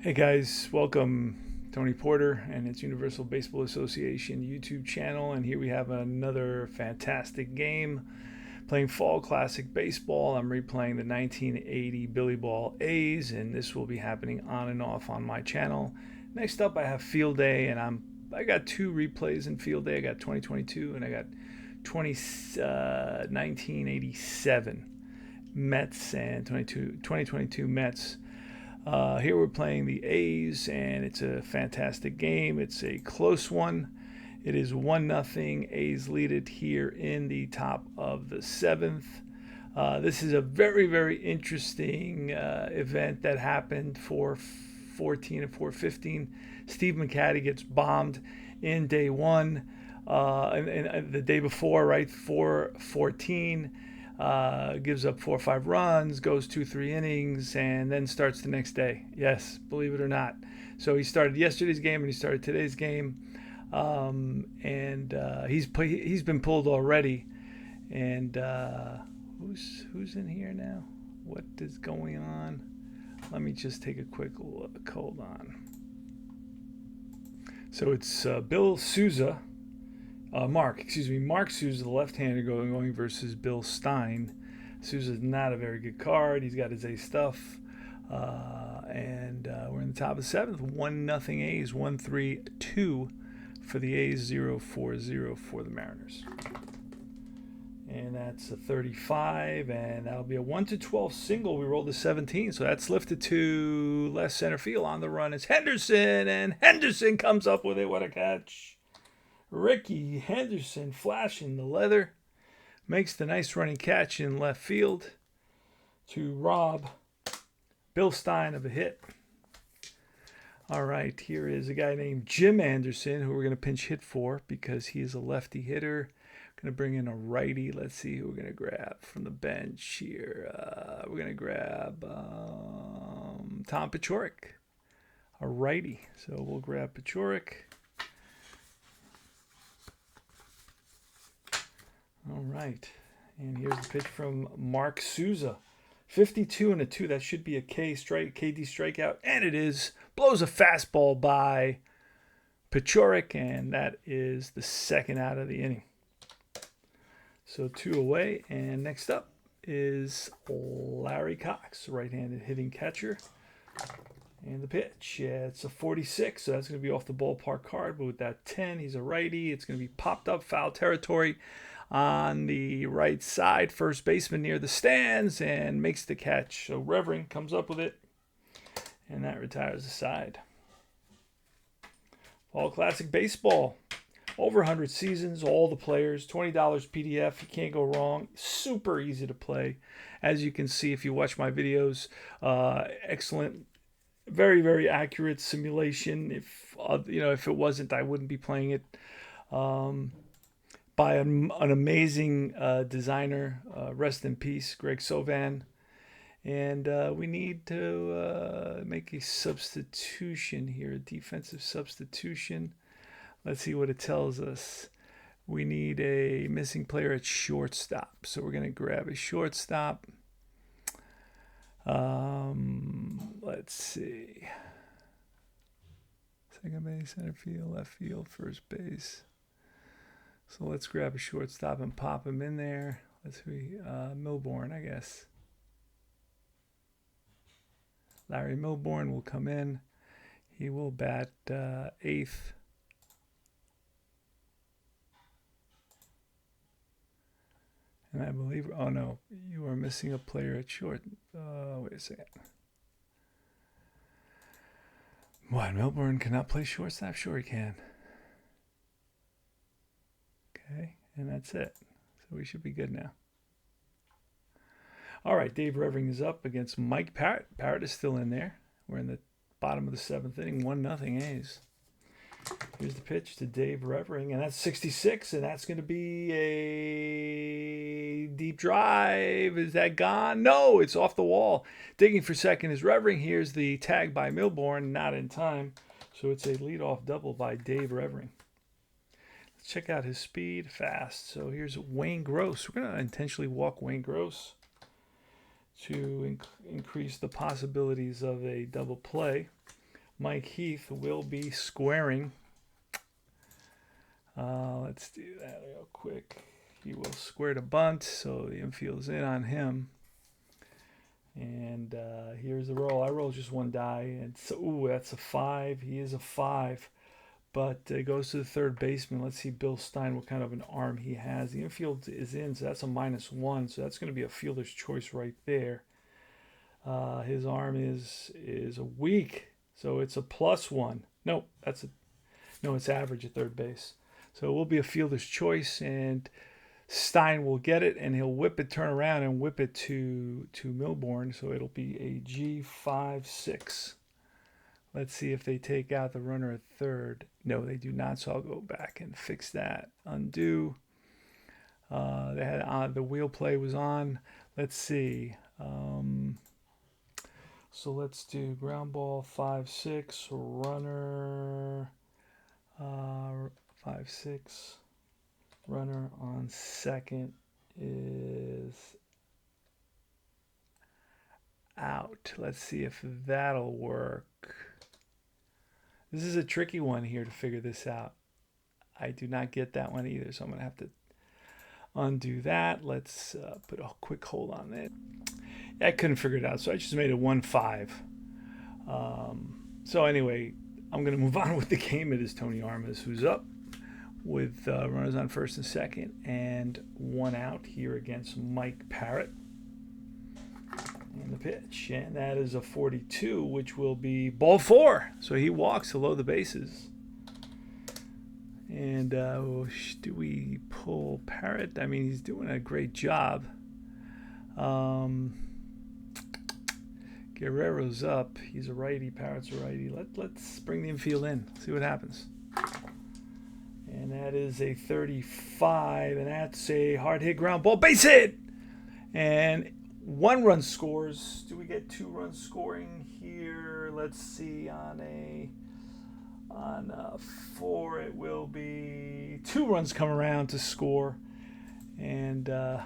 Hey guys, welcome. Tony Porter and its Universal Baseball Association YouTube channel, and here we have another fantastic game playing Fall Classic Baseball. I'm replaying the 1980 Billy Ball A's, and this will be happening on and off on my channel. Next up, I have Field Day, and I got two replays in Field Day. I got 2022 and I got 1987 Mets and 2022 Mets. Here we're playing the A's, and it's a fantastic game. It's a close one. It is 1-0. A's lead it here in the top of the seventh. This is a very, very interesting event that happened for 14 and 415. Steve McCaddy gets bombed in day one, and the day before, right? 414. Gives up 4 or 5 runs, goes 2-3 innings, and then starts the next day. Yes, believe it or not. So he started yesterday's game and he started today's game, and he's been pulled already. And who's in here now? What is going on? Let me just take a quick look. Hold on. So it's Mark Souza, the left-hander, going versus Bill Stein. Souza's not a very good card. He's got his A stuff. And we're in the top of the seventh. 1-0 A's, 1-3-2 for the A's, 0-4-0 for the Mariners. And that's a 35, and that'll be a 1-12 single. We rolled a 17, so that's lifted to left center field. On the run is Henderson, and Henderson comes up with it. What a catch. Ricky Henderson flashing the leather, makes the nice running catch in left field to rob Bill Stein of a hit. All right, here is a guy named Jim Anderson, who we're going to pinch hit for because he is a lefty hitter. Going to bring in a righty. Let's see who we're going to grab from the bench here. We're going to grab Tom Paciorek, a righty. So we'll grab Paciorek. All right, and here's the pitch from Mark Souza. 52 and a 2. That should be a KD strikeout, and it is. Blows a fastball by Paciorek, and that is the second out of the inning. So 2 away, and next up is Larry Cox, right-handed hitting catcher. And the pitch, yeah, it's a 46, so that's going to be off the ballpark card. But with that 10, he's a righty. It's going to be popped up foul territory on the right side. First baseman near the stands and makes the catch. So Revering comes up with it, and that retires the side. Fall Classic Baseball. Over 100 seasons, all the players, $20 PDF. You can't go wrong. Super easy to play. As you can see if you watch my videos, excellent, very, very accurate simulation. If it wasn't, I wouldn't be playing it. By an amazing designer, rest in peace, Greg Sovan. And we need to make a substitution here, a defensive substitution. Let's see what it tells us. We need a missing player at shortstop. So we're going to grab a shortstop. Let's see. Second base, center field, left field, first base. So let's grab a shortstop and pop him in there. Let's see, Milbourne, I guess. Larry Milbourne will come in. He will bat eighth. And I believe, oh no, you are missing a player at short. Wait a second. What, Milbourne cannot play shortstop? Sure he can. Okay, and that's it. So we should be good now. All right, Dave Revering is up against Mike Parrott. Parrott is still in there. We're in the bottom of the seventh inning, 1-0 A's. Here's the pitch to Dave Revering, and that's 66, and that's going to be a deep drive. Is that gone? No, it's off the wall. Digging for second is Revering. Here's the tag by Milbourne, not in time. So it's a leadoff double by Dave Revering. Let's check out his speed, fast. So here's Wayne Gross. We're going to intentionally walk Wayne Gross to increase the possibilities of a double play. Mike Heath will be squaring. Let's do that real quick. He will square the bunt, so the infield's in on him. And here's the roll. I roll just one die. And so, ooh, that's a 5. He is a 5. But it goes to the third baseman. Let's see Bill Stein, what kind of an arm he has. The infield is in, so that's a -1. So that's going to be a fielder's choice right there. His arm is a weak, so it's a +1. Nope, it's average at third base. So it will be a fielder's choice, and Stein will get it, and he'll whip it, turn around, and whip it to Milbourne. So it'll be a G5-6. Let's see if they take out the runner at third. No, they do not, so I'll go back and fix that. Undo. They had the wheel play was on. Let's see. So let's do ground ball 5-6, runner 5-6. Runner on second is out. Let's see if that'll work. This is a tricky one here to figure this out. I do not get that one either, so I'm going to have to undo that. Let's put a quick hold on it. I couldn't figure it out, so I just made it 1-5. So anyway, I'm going to move on with the game. It is Tony Armas who's up with runners on first and second and 1 out here against Mike Parrott. And the pitch, and that is a 42, which will be ball 4. So he walks below the bases. And do we pull Parrott? I mean, he's doing a great job. Guerrero's up. He's a righty. Parrott's a righty. Let's bring the infield in. See what happens. And that is a 35, and that's a hard hit ground ball. Base hit! And 1 run scores. Do we get 2 runs scoring here? Let's see. On a 4, it will be 2 runs come around to score, and runner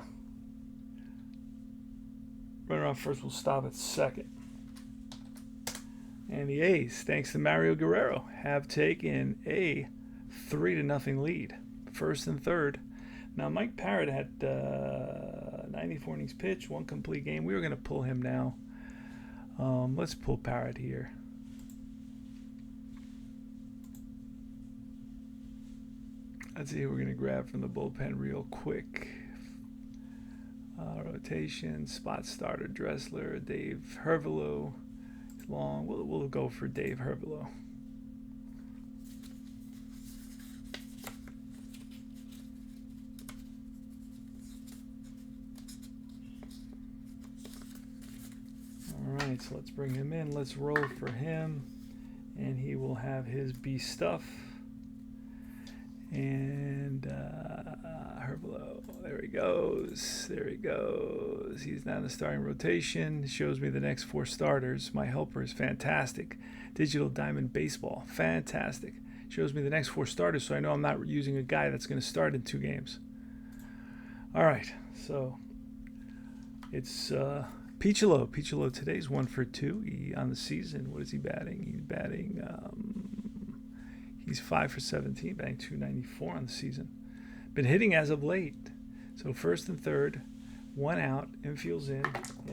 on first will stop at second. And the A's, thanks to Mario Guerrero, have taken a 3-0 lead, first and third. Now, Mike Parrott had 94 innings pitched, 1 complete game. We were going to pull him now. Let's pull Parrott here. Let's see who we're going to grab from the bullpen real quick. Rotation, spot starter, Dressler, Dave Hervelo. He's long. We'll go for Dave Hervelo. Alright, so let's bring him in. Let's roll for him. And he will have his B stuff. And Hervelo, there he goes. There he goes. He's now in the starting rotation. Shows me the next 4 starters. My helper is fantastic. Digital Diamond Baseball, fantastic. Shows me the next 4 starters, so I know I'm not using a guy that's going to start in 2 games. All right, so it's Piccolo. Piccolo today's 1 for 2 on the season. What is he batting? He's batting. He's 5 for 17, batting .294 on the season. Been hitting as of late. So first and third, 1 out, infield's in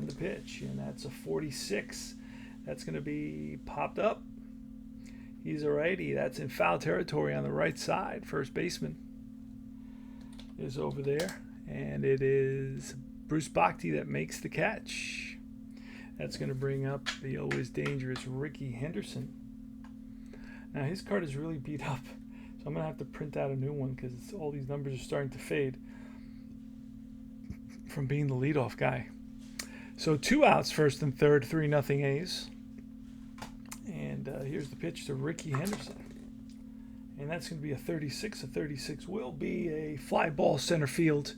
the pitch, and that's a 46. That's going to be popped up. He's a righty. That's in foul territory on the right side. First baseman is over there, and it is Bruce Bhakti that makes the catch. That's going to bring up the always dangerous Ricky Henderson. Now his card is really beat up, so I'm going to have to print out a new one because all these numbers are starting to fade from being the leadoff guy. So 2 outs, first and third, 3-0 A's. And here's the pitch to Ricky Henderson. And that's going to be a 36. A 36 will be a fly ball center field.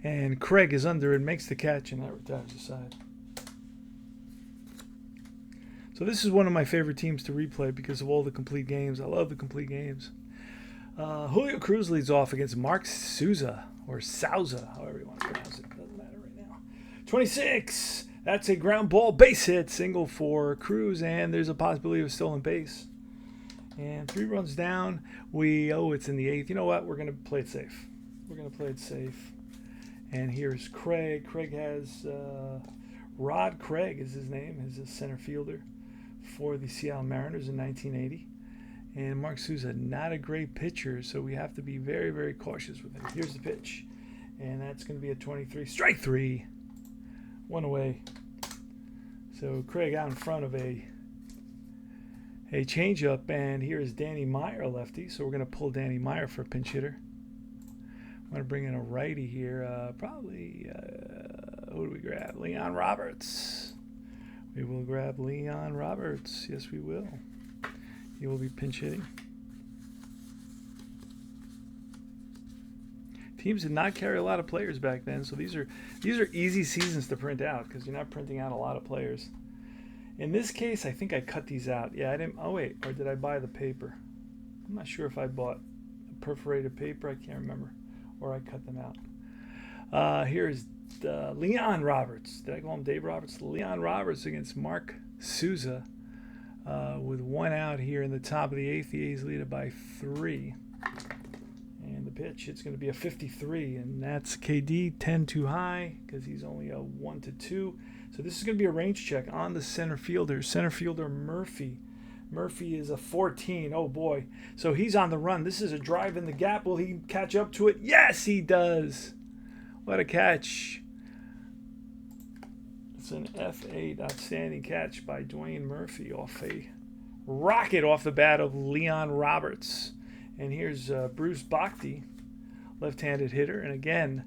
And Craig is under and makes the catch, and that retires the side. So this is one of my favorite teams to replay because of all the complete games. I love the complete games. Julio Cruz leads off against Mark Souza, or Souza, however you want to pronounce it. Doesn't matter right now. 26. That's a ground ball base hit, single for Cruz, and there's a possibility of a stolen base. And 3 runs down. It's in the 8th. You know what? We're going to play it safe. We're going to play it safe. And here's Craig. Craig has Rod Craig is his name. He's a center fielder for the Seattle Mariners in 1980. And Mark Souza, not a great pitcher, so we have to be very, very cautious with him. Here's the pitch. And that's going to be a 23. Strike 3. 1 away. So Craig out in front of a changeup, and here is Danny Meyer, lefty. So we're going to pull Danny Meyer for a pinch hitter. I'm going to bring in a righty here. Probably, who do we grab? Leon Roberts. We will grab Leon Roberts. Yes, we will. He will be pinch hitting. Teams did not carry a lot of players back then, so these are easy seasons to print out because you're not printing out a lot of players. In this case, I think I cut these out. Yeah, I didn't. Oh wait, or did I buy the paper? I'm not sure if I bought perforated paper. I can't remember, or I cut them out. Here's Leon Roberts. Did I call him Dave Roberts? Leon Roberts against Mark Souza, with 1 out here in the top of the 8th. The A's lead it by 3. And the pitch, it's going to be a 53, and that's KD 10 too high because he's only a 1-2. So this is going to be a range check on the center fielder. Center fielder Murphy. Murphy is a 14. Oh boy. So he's on the run. This is a drive in the gap. Will he catch up to it? Yes, he does. What a catch. It's an F8 outstanding catch by Dwayne Murphy off a rocket off the bat of Leon Roberts. And here's Bruce Bhakti, left-handed hitter. And again,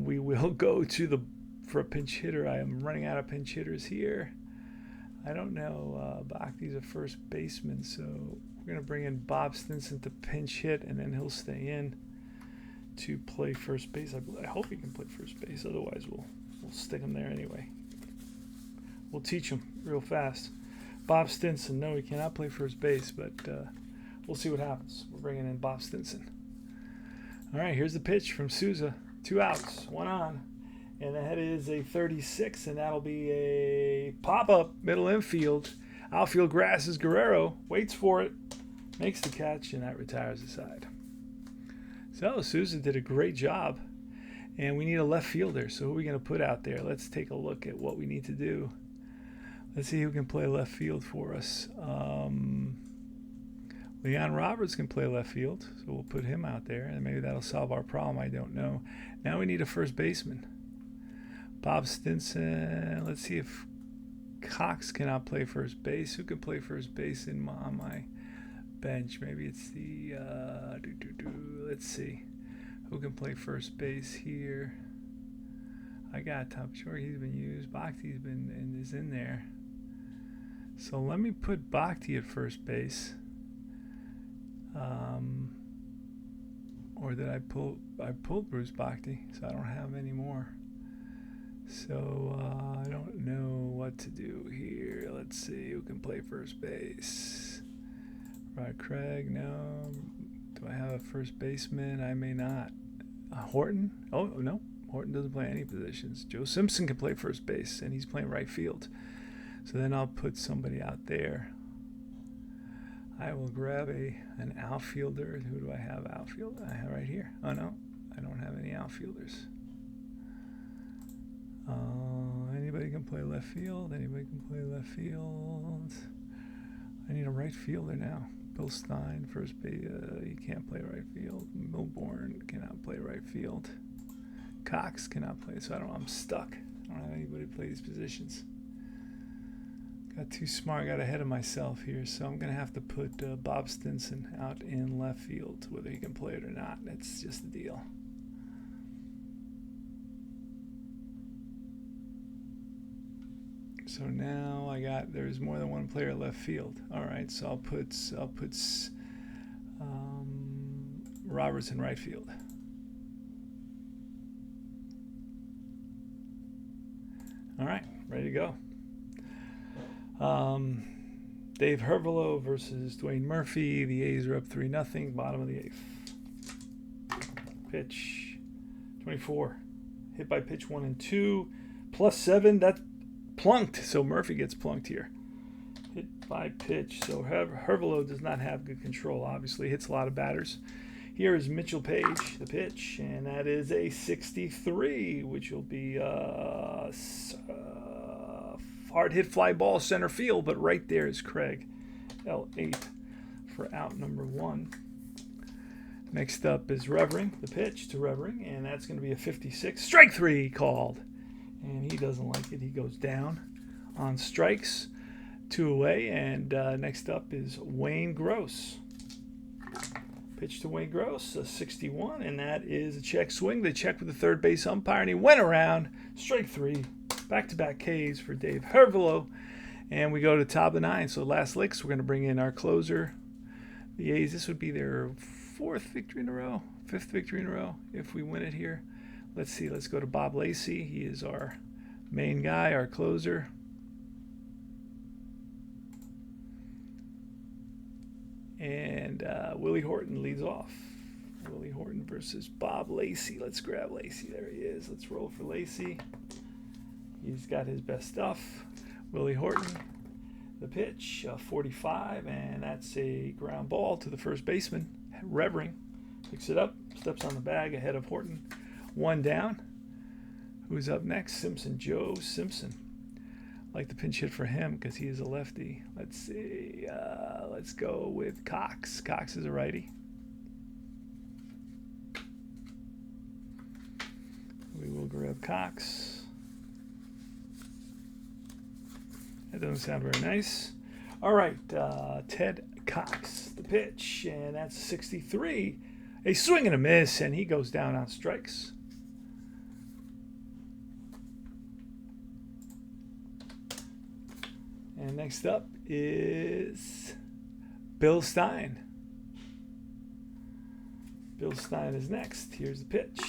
we will go for a pinch hitter. I am running out of pinch hitters here. I don't know. Bhakti's a first baseman, so we're going to bring in Bob Stinson to pinch hit, and then he'll stay in to play first base. I hope he can play first base. Otherwise, we'll stick him there anyway. We'll teach him real fast. Bob Stinson, no, he cannot play first base, but we'll see what happens. We're bringing in Bob Stinson. All right, here's the pitch from Souza. 2 outs, 1 on. And that is a 36, and that'll be a pop-up middle infield. Outfield grasses Guerrero, waits for it, makes the catch, and that retires the side. So Souza did a great job, and we need a left fielder. So who are we going to put out there? Let's take a look at what we need to do. Let's see who can play left field for us. Leon Roberts can play left field, so we'll put him out there, and maybe that'll solve our problem. I don't know. Now we need a first baseman. Bob Stinson. Let's see if Cox cannot play first base. Who can play first base on my bench? Maybe it's the let's see who can play first base here. I got Top Short. He's been used. Bhakti's been and is in there. So let me put Bhakti at first base. Or did I pulled Bruce Bhakti, so I don't have any more. So I don't know what to do here. Let's see who can play first base. Rod Craig, no. Do I have a first baseman? I may not. Horton? Oh, no. Horton doesn't play any positions. Joe Simpson can play first base, and he's playing right field. So then I'll put somebody out there. I will grab an outfielder. Who do I have outfield? I have right here. Oh, no. I don't have any outfielders. Anybody can play left field. Anybody can play left field. I need a right fielder now. Bill Stein, first base. He can't play right field. Milbourne cannot play right field. Cox cannot play. So I'm stuck. I don't have anybody to play these positions. Got too smart. Got ahead of myself here. So I'm going to have to put Bob Stinson out in left field, whether he can play it or not. That's just the deal. So now there's more than one player left field. All right, so I'll put Roberts in right field. All right, ready to go. Dave Hervelo versus Dwayne Murphy. The A's are up 3-0, bottom of the 8th. Pitch 24. Hit by pitch 1 and 2. +7. That's plunked. So Murphy gets plunked here. Hit by pitch. So Hervelo does not have good control. Obviously, hits a lot of batters. Here is Mitchell Page, the pitch, and that is a 63, which will be hard hit fly ball center field, but right there is Craig. L8 for out number 1. Next up is Revering, the pitch to Revering, and that's going to be a 56. Strike 3 called, and he doesn't like it. He goes down on strikes. 2 away, and next up is Wayne Gross. Pitch to Wayne Gross, a 61, and that is a check swing. They checked with the third base umpire, and he went around. Strike 3. Back-to-back Ks for Dave Hervelo. And we go to top of the 9. So last licks, we're going to bring in our closer. The A's, this would be their 4th victory in a row, 5th victory in a row if we win it here. Let's see. Let's go to Bob Lacey. He is our main guy, our closer. And Willie Horton leads off. Willie Horton versus Bob Lacey. Let's grab Lacey. There he is. Let's roll for Lacey. He's got his best stuff. Willie Horton, the pitch, 45, and that's a ground ball to the first baseman. Revering picks it up, steps on the bag ahead of Horton. 1 down. Who's up next? Simpson, Joe Simpson. Like the pinch hit for him because he is a lefty. Let's see. Let's go with Cox. Cox is a righty. We will grab Cox. That doesn't sound very nice. All right, Ted Cox, the pitch, and that's 63. A swing and a miss, and he goes down on strikes. And next up is Bill Stein. Bill Stein is next. Here's the pitch.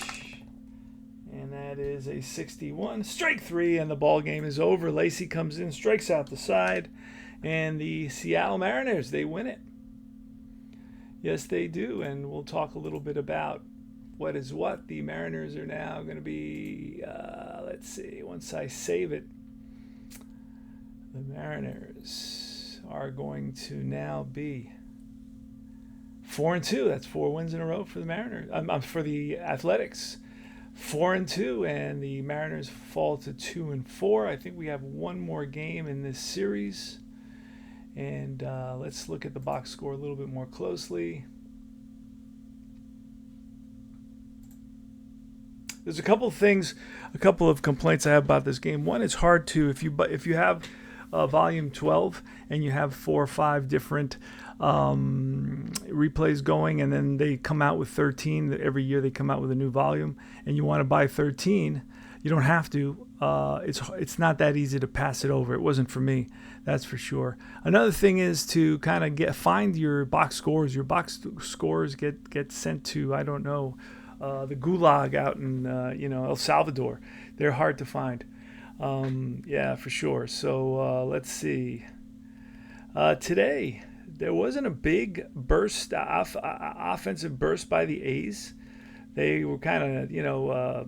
And that is a 61. Strike 3, and the ball game is over. Lacey comes in, strikes out the side. And the Seattle Mariners, they win it. Yes, they do. And we'll talk a little bit about what is what. The Mariners are now going to be, let's see, once I save it, the Mariners are going to now be 4-2. That's 4 wins in a row for the Mariners. For the Athletics. 4-2, and the Mariners fall to 2-4. I think we have one more game in this series. And let's look at the box score a little bit more closely. There's a couple of things, a couple of complaints I have about this game. One, it's hard to, if you have volume 12 and you have 4 or 5 different replays going, and then they come out with 13 every year. They come out with a new volume, and you want to buy 13. You don't have to. It's not that easy to pass it over. It wasn't for me, that's for sure. Another thing is to kind of find your box scores. Your box scores get sent to, I don't know, the Gulag out in El Salvador. They're hard to find. Yeah, for sure. So let's see. Today there wasn't a big burst, offensive burst by the A's. They were kind of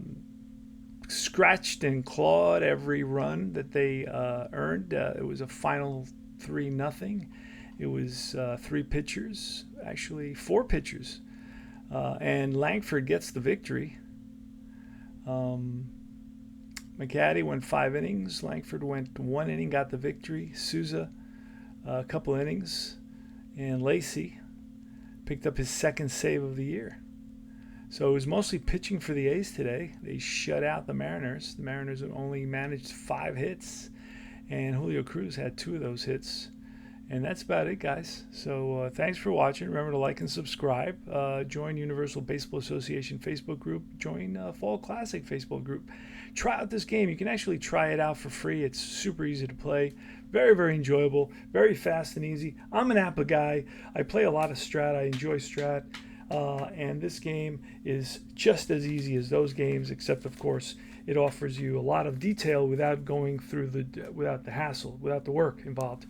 scratched and clawed every run that they earned. It was a final 3-0. It was 3 pitchers, actually 4 pitchers, and Langford gets the victory. McCaddy went 5 innings. Langford went 1 inning, got the victory. Souza, a couple innings. And Lacey picked up his 2nd save of the year. So it was mostly pitching for the A's today. They shut out the Mariners. The Mariners only managed 5 hits, and Julio Cruz had 2 of those hits. And that's about it, guys. So thanks for watching. Remember to like and subscribe. Join Universal Baseball Association Facebook group. Join Fall Classic Facebook group. Try out this game. You can actually try it out for free. It's super easy to play. Very, very enjoyable. Very fast and easy. I'm an APA guy. I play a lot of Strat. I enjoy Strat. And this game is just as easy as those games, except, of course, it offers you a lot of detail without going through without the hassle, without the work involved.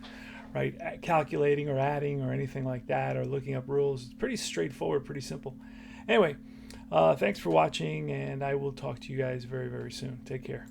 Right, calculating or adding or anything like that, or looking up rules. It's pretty straightforward, pretty simple. Anyway, thanks for watching, and I will talk to you guys very, very soon. Take care.